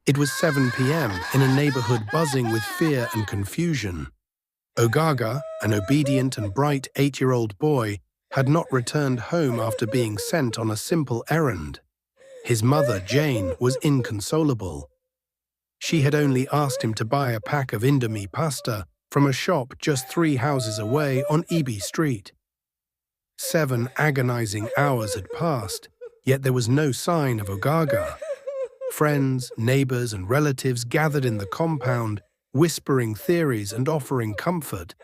It was 7 p.m. in a neighborhood buzzing with fear and confusion. OGAGA, an obedient and bright 8-year-old boy, had not returned home after being sent on a simple errand. His mother, Jane, was inconsolable. She had only asked him to buy a pack of Indomie pasta from a shop just 3 houses away on EB Street. 7 agonizing hours had passed, yet there was no sign of OGAGA. Friends, neighbors, and relatives gathered in the compound, whispering theories and offering comfort,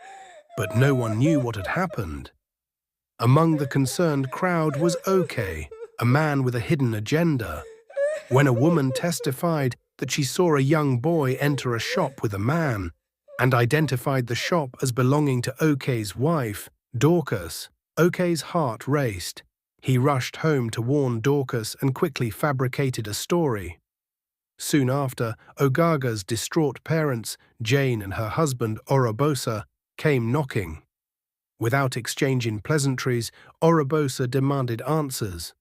but no one knew what had happened. Among the concerned crowd was OK, a man with a hidden agenda. When a woman testified that she saw a young boy enter a shop with a man and identified the shop as belonging to OK's wife, Dorcas, OK's heart raced. He rushed home to warn Dorcas and quickly fabricated a story. Soon after, OGAGA's distraught parents, Jane and her husband, Orobosa, came knocking. Without exchanging pleasantries, Orobosa demanded answers.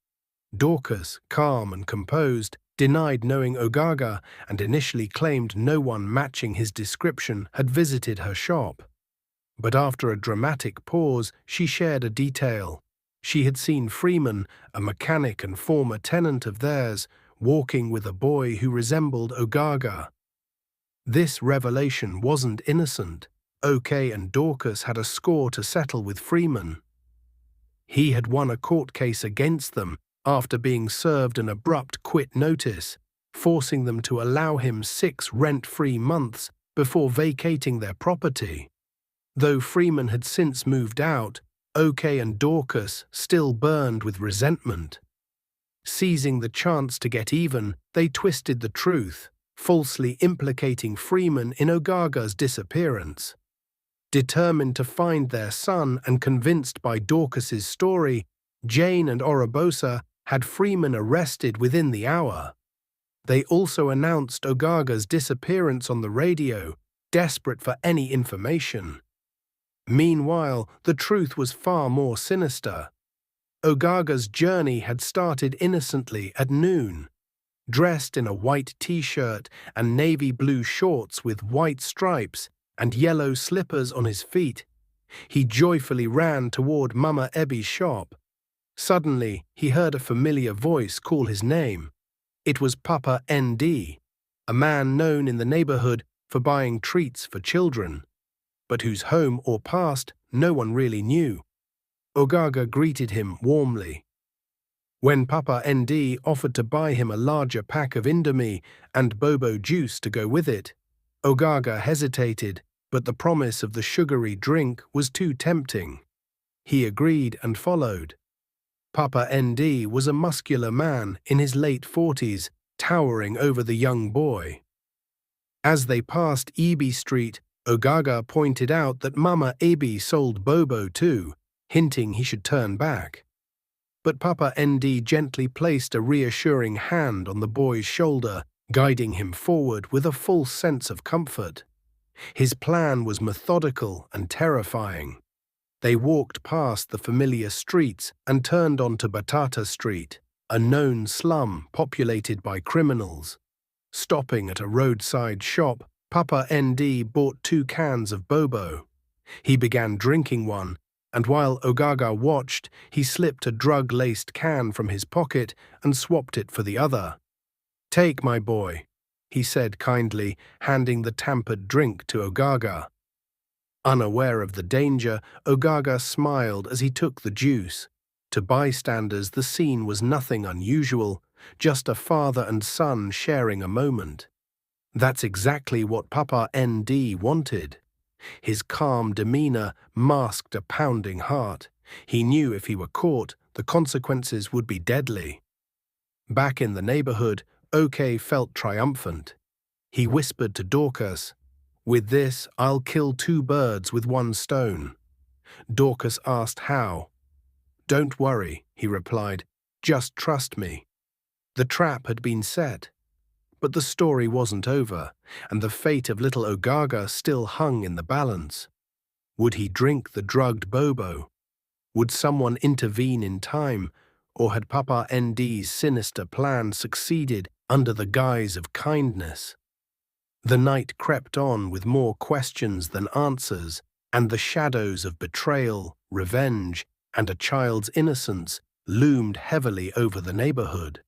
Dorcas, calm and composed, denied knowing OGAGA and initially claimed no one matching his description had visited her shop. But after a dramatic pause, she shared a detail. She had seen Freeman, a mechanic and former tenant of theirs, walking with a boy who resembled OGAGA. This revelation wasn't innocent. OK and Dorcas had a score to settle with Freeman. He had won a court case against them after being served an abrupt quit notice, forcing them to allow him 6 rent-free months before vacating their property. Though Freeman had since moved out, OK and Dorcas still burned with resentment. Seizing the chance to get even, they twisted the truth, falsely implicating Freeman in OGAGA's disappearance. Determined to find their son and convinced by Dorcas's story, Jane and Orobosa had Freeman arrested within the hour. They also announced OGAGA's disappearance on the radio, desperate for any information. Meanwhile, the truth was far more sinister. OGAGA's journey had started innocently at noon. Dressed in a white t-shirt and navy blue shorts with white stripes and yellow slippers on his feet, he joyfully ran toward Mama Ebby's shop. Suddenly, he heard a familiar voice call his name. It was Papa ND, a man known in the neighborhood for buying treats for children, but whose home or past no one really knew. OGAGA greeted him warmly. When Papa ND offered to buy him a larger pack of Indomie and bobo juice to go with it, OGAGA hesitated, but the promise of the sugary drink was too tempting. He agreed and followed. Papa ND was a muscular man in his late 40s, towering over the young boy. As they passed EB Street, OGAGA pointed out that Mama Ebi sold bobo too, hinting he should turn back. But Papa ND gently placed a reassuring hand on the boy's shoulder, guiding him forward with a false sense of comfort. His plan was methodical and terrifying. They walked past the familiar streets and turned onto Batata Street, a known slum populated by criminals. Stopping at a roadside shop, Papa ND bought 2 cans of bobo. He began drinking one, and while OGAGA watched, he slipped a drug-laced can from his pocket and swapped it for the other. "Take, my boy," he said kindly, handing the tampered drink to OGAGA. Unaware of the danger, OGAGA smiled as he took the juice. To bystanders, the scene was nothing unusual, just a father and son sharing a moment. That's exactly what Papa ND wanted. His calm demeanor masked a pounding heart. He knew if he were caught, the consequences would be deadly. Back in the neighborhood, OK felt triumphant. He whispered to Dorcas, "With this, I'll kill 2 birds with 1 stone." Dorcas asked how. "Don't worry," he replied, "just trust me." The trap had been set. But the story wasn't over, and the fate of little OGAGA still hung in the balance. Would he drink the drugged bobo? Would someone intervene in time, or had Papa ND's sinister plan succeeded under the guise of kindness. The night crept on with more questions than answers, and the shadows of betrayal, revenge, and a child's innocence loomed heavily over the neighborhood.